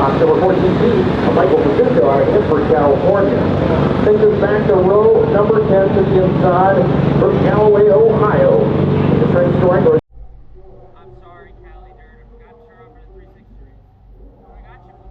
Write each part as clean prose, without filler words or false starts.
box, number 14, Michael Francisco out of Hanford, California. Takes us back to row number 10 to the inside from Callaway, Ohio. The French striker. I'm sorry, Cali, nerd. I forgot to turn off for the 360. I got you from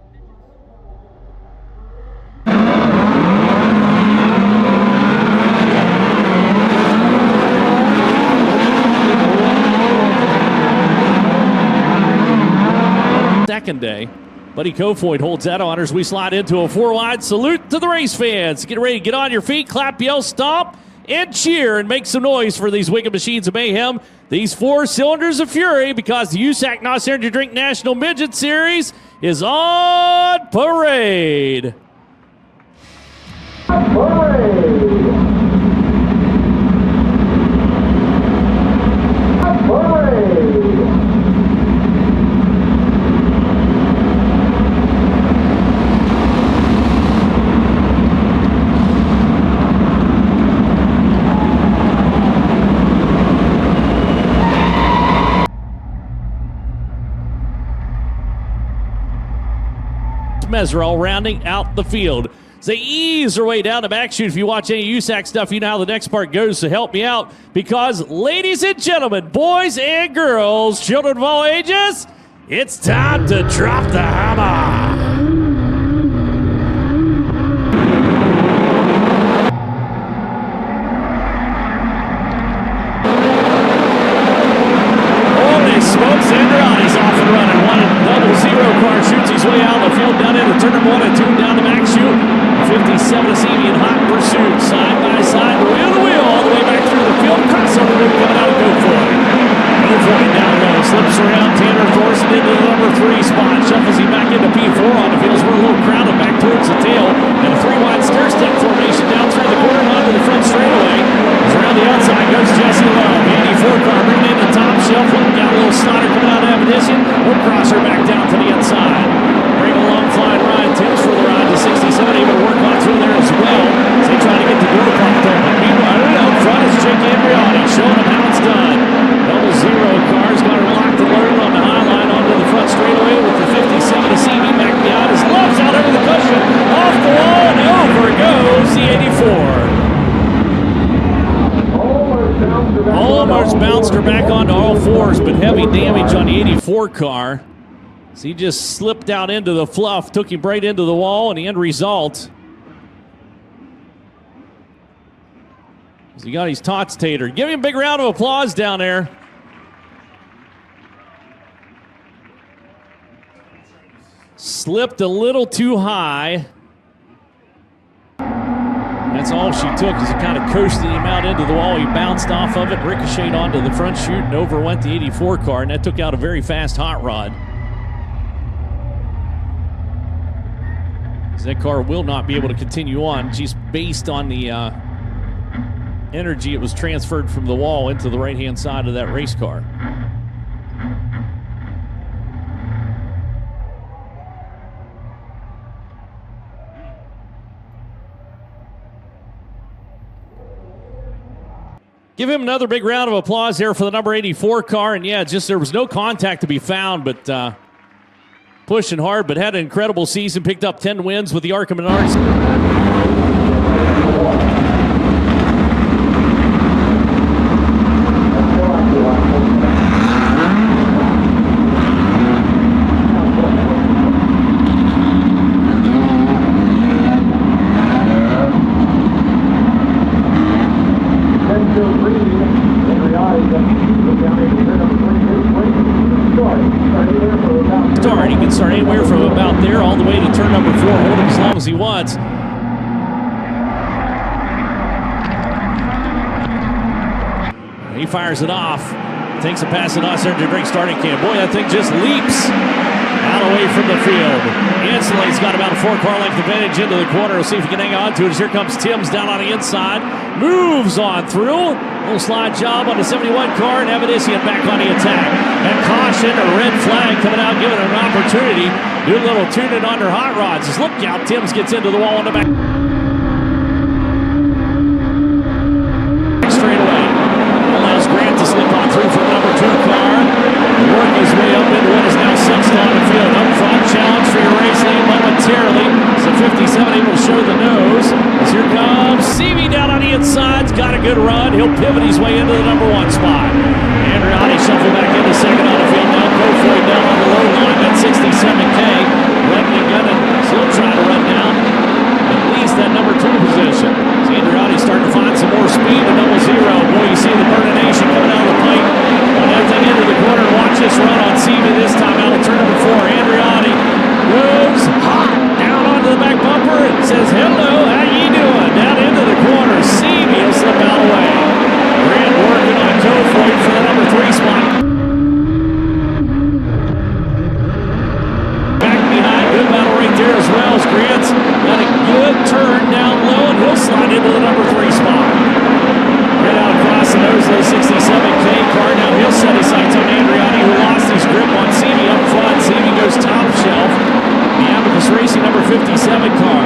Midgets. Second day. Buddy Kofoid holds that on as we slide into a 4-wide. Salute to the race fans. Get ready to get on your feet, clap, yell, stomp, and cheer, and make some noise for these wicked machines of mayhem. These 4 cylinders of fury, because the USAC Nos Energy Drink National Midget Series is on parade. Meserol rounding out the field. They ease their way down the back chute. If you watch any USAC stuff, you know how the next part goes, so help me out. Because, ladies and gentlemen, boys and girls, children of all ages, it's time to drop the hammer. Holy smokes, Andretti's off and running. 1-0 car shoots his way out of the field, down into turn number 1 and 2, down the back chute. 57 Acemi in hot pursuit, side by side, wheel to wheel, all the way back through the field. Crossover move coming out of Kofoid. Kofoid down low, slips around Tanner Thorson into the number 3 spot, shuffles him back into P4 on the field. We're a little crowded back towards the tail, and a 3-wide stair step formation down through the corner and onto the front straightaway. As around the outside goes Jesse Love. 84 car bringing in the top shelf, looking down a little slider coming out of Avedition. We'll cross her back down to the inside. Bring along flying Ryan Timms for the ride to 67, able to work on through there as well. As they try to get the door popped open. Meanwhile, out front is Jake Andretti's showing them how it's done. 0 cars got her locked and loaded on the high line onto the front straightaway with the 57 Acemi back behind his Love's out over the cushion, off the wall, and over goes the 84. Almost bounced her back onto all 4s, but heavy damage on the 84 car. So he just slipped out into the fluff, took him right into the wall, and the end result is he got his tots tatered. Give him a big round of applause down there. Slipped a little too high. That's all she took, as it kind of coasted him out into the wall. He bounced off of it, ricocheted onto the front chute, and over went the 84 car, and that took out a very fast hot rod. That car will not be able to continue on, just based on the energy it was transferred from the wall into the right-hand side of that race car. Give him another big round of applause there for the number 84 car. And yeah, just there was no contact to be found, but pushing hard, but had an incredible season. Picked up 10 wins with the ARCA Menards. He can start anywhere from about there all the way to turn number 4, hold him as long as he wants. He fires it off, takes a pass at us there to drink starting camp. Boy, that thing just leaps out away from the field. Instantly, he's got about a 4-car length advantage into the corner. We'll see if he can hang on to it. As here comes Timms down on the inside, moves on through. Little slide job on the 71 car, and Avedition back on the attack. And caution, a red flag coming out, giving him an opportunity. Do a little tuning on their hot rods. Just look out, Timms gets into the wall in the back. Straight away. Allows Grant to slip on through from the number 2 car. Work his way up into what is now 6th on the field. Up front, challenge for your race lead. good run. He'll pivot his way into the number 1 spot. Andreotti shuffle back into second on the field now. Kofoid down on the low line. That 67K. Letting it gun and still trying to run down at least that number 2 position. Andreotti starting to find some more speed to double zero. Boy, you see the Burning Nation coming out of the pipe. On that thing into the corner. Watch this run on CV this time out of turn number 4. Andreotti goes hot down onto the back bumper and says, hello, how you doing? Down into the corner. CV will slip out away. Grant working on Kofoid for the number 3 spot. Back behind. Good battle right there as well as Grant's got a good turn down low and he'll slide into the number 3 spot. Right out across the nose of the 67K car. Now he'll set his sights on Andreotti, who lost his grip on CV up front. CV goes top shelf. The Abacus Racing number 57 car.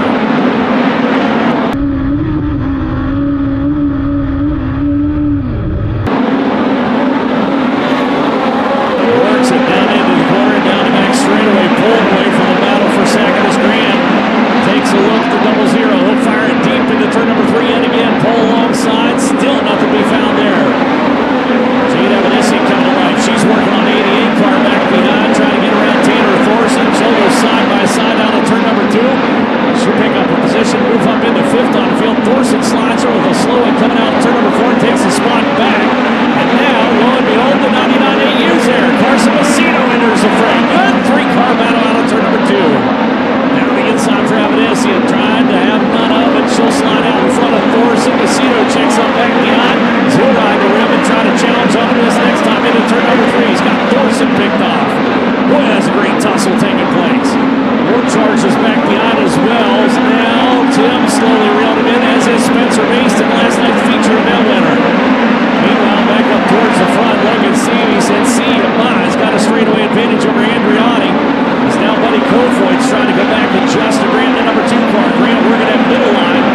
Works it down into the corner, down to Max straightaway, pulled away from the battle for second as Grant takes a look at the double zero. He'll fire it deep into turn number 3 yet again. Pole alongside, still nothing to be found there. Jade Evanessi coming to life. She's working on the 88 car back behind, trying to get around Tanner Thorson. She'll go side by side out of turn number 2. She'll pick up a position, move up into 5th on the field. Thorson slides her with a slow one coming out of turn number 4 and takes the spot back. And now, lo and behold, the 99 AU's there. Carson Macedo enters the fray. Good 3-car battle out of turn number 2. Now the inside for Avedesian, trying to have none of it. She'll slide out in front of Thorson. Macedo checks up back behind. He'll ride the rim and try to challenge on this next time into turn number 3. He's got Thorson picked off. Boy, that's a great tussle taking place. More charges back behind as well. Now Tim slowly reeled him in, as is Spencer Mason, last night's feature event winner. Meanwhile, back up towards the front, Logan Seavey said, see you, he's got a straightaway advantage over Andreotti. As now Buddy Kofoid's trying to go back and adjust to Grant the number 2 car. Grant working that middle line.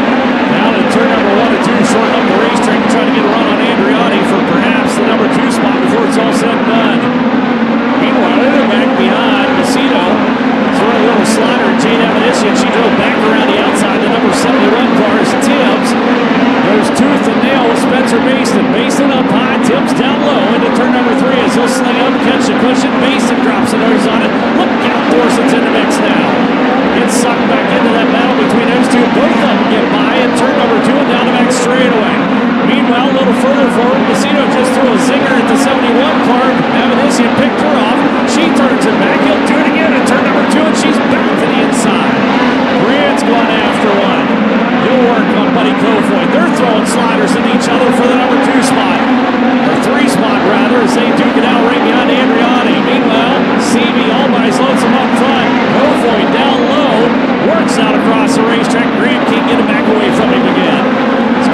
Now to turn number 1 and 2, shorten up the racetrack and trying to get a run on Andreotti for perhaps the number 2 spot before it's all said and done. Meanwhile, back behind, Macedo throwing a little slider at Jade Evanessi, and she drove back around the outside. The number 71 car is Tibbs. Goes tooth and nail with Spencer Mason. Mason up high, Tibbs down low into turn number 3 as he'll sling up, catch the cushion. Mason drops the nose on it. Look out, Thorson's in the mix now. Gets sucked back into that battle between those two. Both of them get by in turn number 2 and down to back straightaway. Meanwhile, a little further forward, Macedo just threw a zinger at the 71 car. Avedesian picked her off. She turns it back. He'll do it again in turn number 2, and she's back to the inside. Grant's going after one. He'll work on Buddy Kofoid. They're throwing sliders at each other for the number 2 spot. Or 3 spot, rather, as they duke it out right behind Andreotti. Meanwhile, CV all by his lonesome up front. Kofoid down low. Works out across the racetrack. Grant can't get it back away from him again.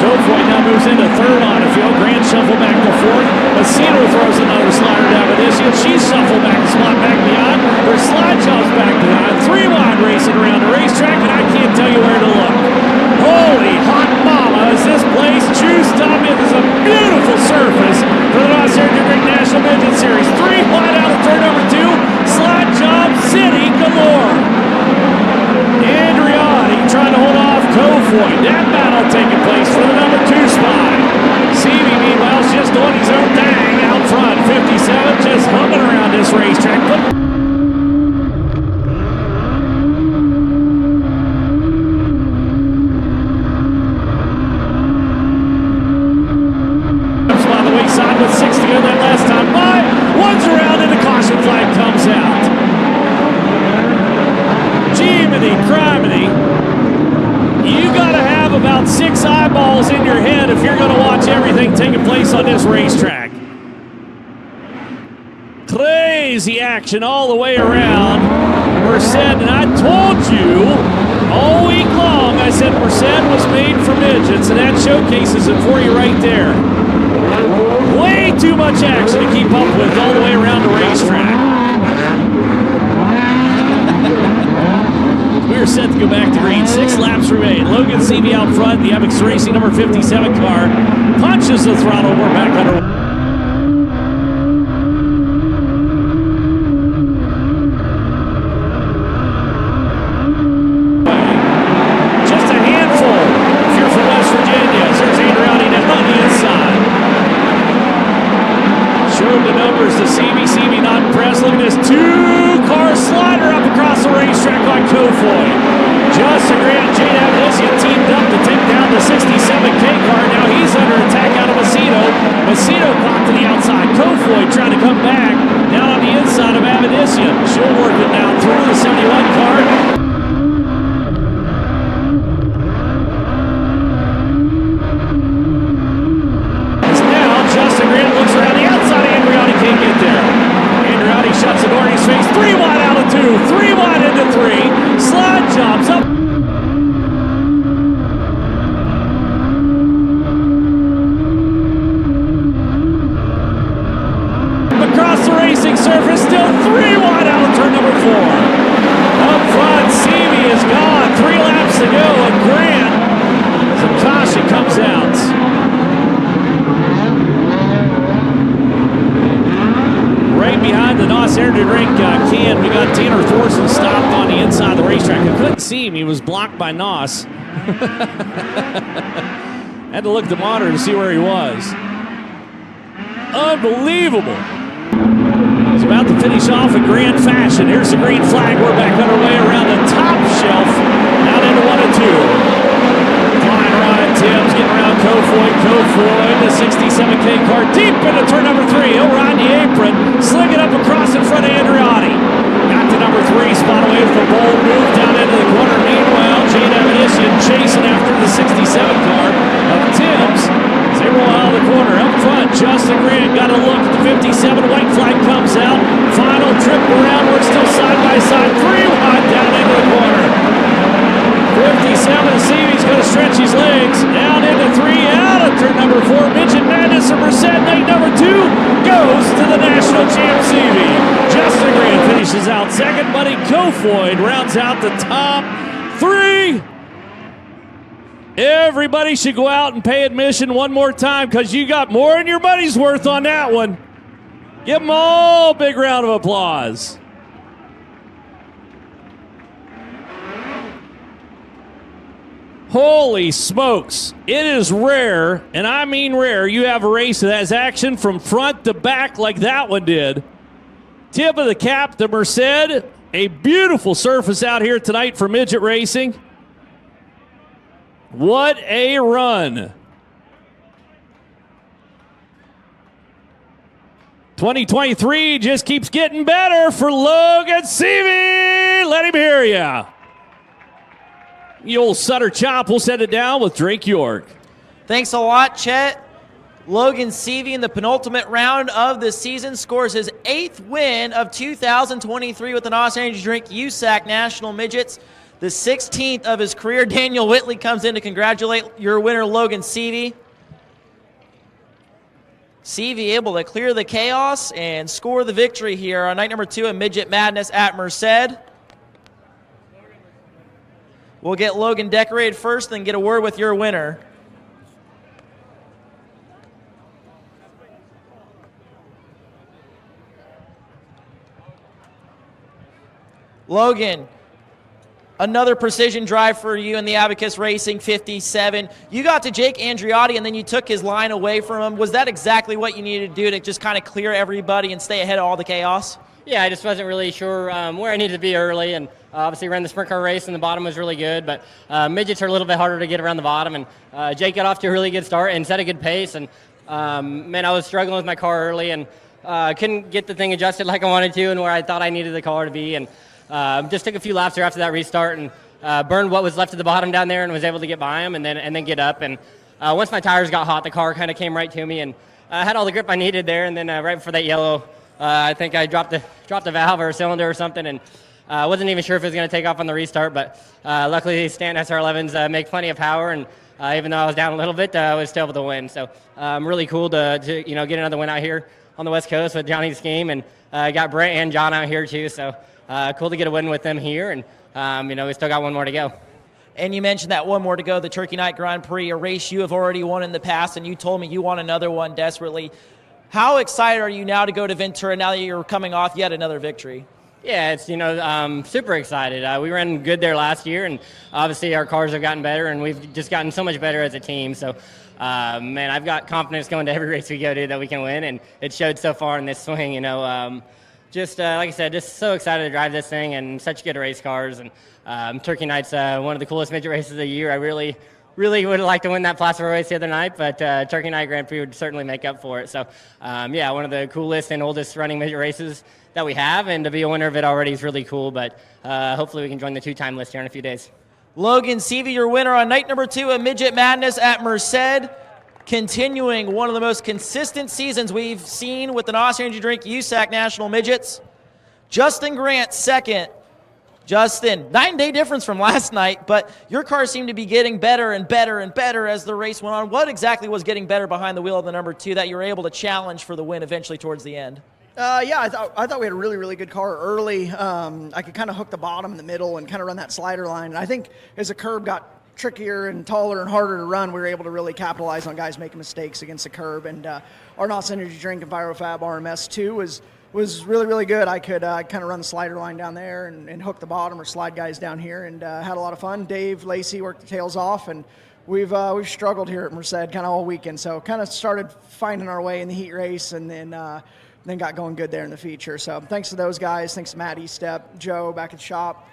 Kofoid now moves into 3rd on the field. Grant shuffle back to 4th. Macedo throws another slider down to this. She's shuffled back, spot back behind. Her slide job's back behind. 3 wide racing around the racetrack, and I can't tell you where to look. Holy hot mama, is this place juiced up? It is a beautiful surface for the Los Angeles Great National Midget Series. 3 wide out of turn number 2. Slide job city galore. Andreotti trying to hold off Kofoid. That battle taking place for the number 2 spot. CV, meanwhile, is just doing his own thing out front. 57 just humming around this racetrack. On the weak side with 6 to go that last time by. One's around and the caution flag comes out. Jiminy criminy. You gotta have about 6 eyeballs in your head if you're gonna watch everything taking place on this racetrack. Crazy action all the way around. Merced, and I told you all week long, I said Merced was made for midgets, and that showcases it for you right there. Way too much action to keep up with all the way around the racetrack. We're set to go back to green. 6 laps remain. Logan Seavey out front. The Abacus Racing number 57 car punches the throttle. We're back under. Just a handful. If you're from West Virginia, there's Andreotti down on the inside. Kofoid. Justin Grant and Jade Avedissian teamed up to take down the 67K car. Now he's under attack out of Macedo. Macedo caught to the outside. Kofoid trying to come back down on the inside of Avedissian. She'll work it down through the 71 car. Justin Grant looks around the outside. Andreotti can't get there. Andreotti shuts the door in his face. 3 wide out of 2. 3 wide into 3. Slide jumps up. Across the racing surface. Still 3 wide out of turn number 4. Up front, Seavey is gone. 3 laps to go. And Grant, as a caution comes out. Right behind the Noss Air to Drink can, we got Tanner Thorson stopped on the inside of the racetrack. I couldn't see him. He was blocked by Noss. Had to look at the monitor to see where he was. Unbelievable. He's about to finish off in grand fashion. Here's the green flag. We're back underway around the top shelf. Out into 1 and 2. Flying Ryan Timms getting around Kofoid. Kofoid, the 67K car deep into turn number 3. He'll ride the apron, sling it up across in front of Andreotti. Got to number 3, spot away with a bold move down into the corner. Meanwhile, Jade Avedissian chasing after the 67 car of Timms. They roll out of the corner. Up front, Justin Grant got a look at the 57. White flag comes out. Final trip around. We're still side by side. 3 wide down into the corner. 57, Seavey's going to stretch his legs. Down into 3, out of turn number 4. Midget Madness of Merced, night number 2, goes to the national champ Seavey. Justin Grant finishes out second. Buddy Kofoid rounds out the top 3. Everybody should go out and pay admission one more time because you got more than your money's worth on that one. Give them all a big round of applause. Holy smokes. It is rare, and I mean rare, you have a race that has action from front to back like that one did. Tip of the cap to Merced. A beautiful surface out here tonight for midget racing. What a run. 2023 just keeps getting better for Logan Seavey. Let him hear ya. The old Sutter Chop will set it down with Drake York. Thanks a lot, Chet. Logan Seavey in the penultimate round of the season scores his 8th win of 2023 with the Noss Energy Drink USAC National Midgets. The 16th of his career. Daniel Whitley comes in to congratulate your winner, Logan Seavey. Seavey able to clear the chaos and score the victory here on night number 2 of Midget Madness at Merced. We'll get Logan decorated first, then get a word with your winner. Logan, another precision drive for you in the Abacus Racing 57. You got to Jake Andreotti, and then you took his line away from him. Was that exactly what you needed to do to just kind of clear everybody and stay ahead of all the chaos? Yeah, I just wasn't really sure where I needed to be early, and obviously ran the sprint car race, and the bottom was really good, but midgets are a little bit harder to get around the bottom, and Jake got off to a really good start and set a good pace, and man, I was struggling with my car early, and couldn't get the thing adjusted like I wanted to and where I thought I needed the car to be, and just took a few laps there after that restart, and burned what was left at the bottom down there and was able to get by him and then get up, and once my tires got hot, the car kind of came right to me, and I had all the grip I needed there, and then right before that yellow, I think I dropped a valve or a cylinder or something, and wasn't even sure if it was going to take off on the restart, but luckily Stanton SR11s make plenty of power, and even though I was down a little bit, I was still able to win. So really cool to get another win out here on the West Coast with Johnny's scheme, and got Brett and John out here too. So cool to get a win with them here, and we still got one more to go. And you mentioned that one more to go, the Turkey Night Grand Prix, a race you have already won in the past, and you told me you want another one desperately. How excited are you now to go to Ventura now that you're coming off yet another victory? Yeah, it's, super excited. We ran good there last year, and obviously our cars have gotten better, and we've just gotten so much better as a team. So, man, I've got confidence going to every race we go to that we can win, and it showed so far in this swing. just like I said, just so excited to drive this thing and such good race cars. And Turkey Night's one of the coolest midget races of the year. I really would like to win that Placer race the other night, but Turkey Night Grand Prix would certainly make up for it. So, yeah, one of the coolest and oldest running midget races that we have, and to be a winner of it already is really cool. But hopefully we can join the 2-time list here in a few days. Logan Seavey, your winner on night number 2 of Midget Madness at Merced, continuing one of the most consistent seasons we've seen with the NOS Energy Drink USAC National Midgets. Justin Grant, second. Justin, 9-day difference from last night, but your car seemed to be getting better and better and better as the race went on. What exactly was getting better behind the wheel of the number 2 that you were able to challenge for the win eventually towards the end? Yeah, I thought we had a really good car early. I could kind of hook the bottom in the middle and kind of run that slider line. And I think as the curb got trickier and taller and harder to run, we were able to really capitalize on guys making mistakes against the curb. And our NOS Energy Drink and Virofab RMS 2 was really good. I could kind of run the slider line down there and hook the bottom or slide guys down here, and had a lot of fun. Dave Lacey worked the tails off, and we've struggled here at Merced kind of all weekend. So kind of started finding our way in the heat race, and then got going good there in the feature. So thanks to those guys. Thanks to Matt Estep, Joe back at the shop.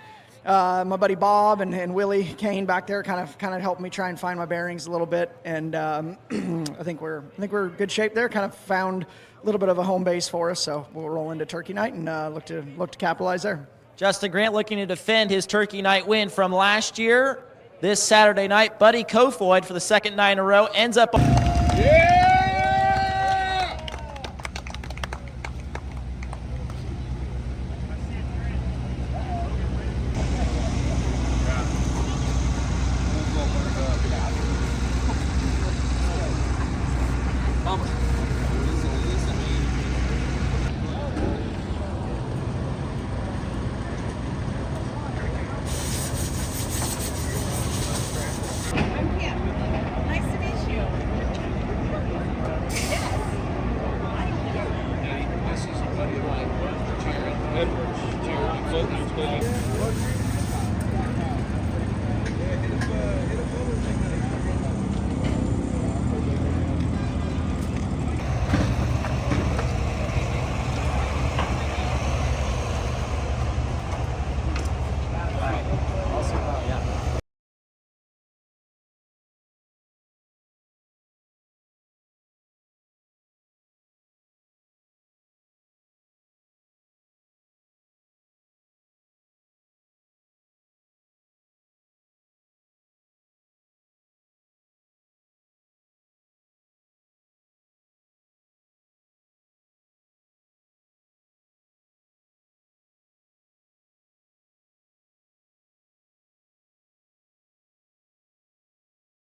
My buddy Bob and Willie Kane back there kind of helped me try and find my bearings a little bit, and I think we're in good shape there. Kind of found a little bit of a home base for us, so we'll roll into Turkey Night and look to capitalize there. Justin Grant looking to defend his Turkey Night win from last year this Saturday night. Buddy Kofoid for the second night in a row ends up